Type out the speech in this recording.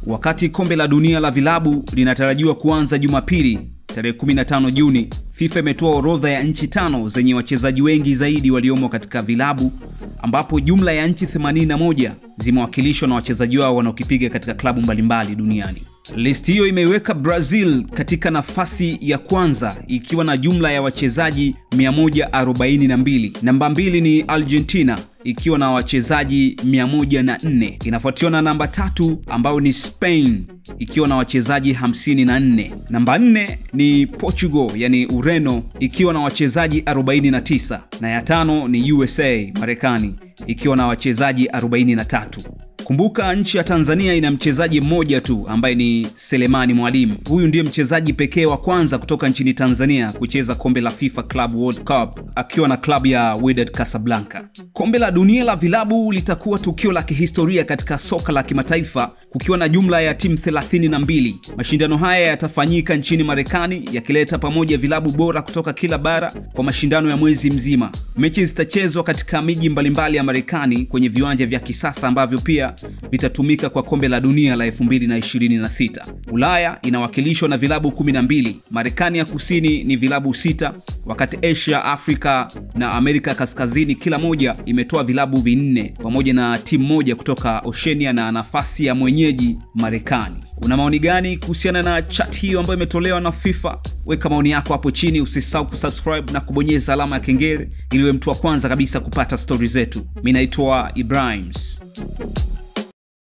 Wakati kombe la dunia la vilabu linatarajiwa kuanza Jumapili tarehe 15 Juni, FIFA imetoa orodha ya nchi 5 zenye wachezaji wengi zaidi waliomo katika vilabu, ambapo jumla ya nchi 81 zimewakilishwa na wachezaji wao wanaokipiga katika klabu mbalimbali duniani. Listi hiyo imeiweka Brazil katika nafasi ya kwanza ikiwa na jumla ya wachezaji 142. Namba 2 ni Argentina ikiwa na wachezaji 104. Inafuatiwa na namba 3 ambao ni Spain ikiwa na wachezaji 54. Namba 4 ni Portugal yani Ureno ikiwa na wachezaji 49, na ya 5 ni USA Marekani ikiwa na wachezaji 43. Kumbuka nchi ya Tanzania ina mchezaji mmoja tu ambaye ni Selemani Mwalimu. Huyu ndiye mchezaji pekee wa kwanza kutoka nchini Tanzania kucheza kombe la FIFA Club World Cup akiwa na klabu ya Wydad Casablanca. Kombe la dunia la vilabu litakuwa tukio la kihistoria katika soka la kimataifa, kukiwa na jumla ya timu 32. Mashindano haya yatafanyika nchini Marekani yakileta pamoja vilabu bora kutoka kila bara kwa mashindano ya mwezi mzima. Mechi zitachezwa katika miji mbalimbali ya Marekani kwenye viwanja vya kisasa ambavyo pia vitatumika kwa kombe la dunia la 2026. Ulaya inawakilishwa na vilabu 12, Marekani ya Kusini ni vilabu 6, wakati Asia, Afrika na Amerika Kaskazini kila moja imetoa vilabu 4 pamoja na timu moja kutoka Oceania na nafasi ya mwenyeji Marekani. Una maoni gani kuhusiana na chat hiyo ambayo imetolewa na FIFA? Weka maoni yako hapo chini, usisahau kusubscribe na kubonyeza alama ya kengele ili uwe mtu wa kwanza kabisa kupata stories zetu. Mimi naitwa Ibrahims.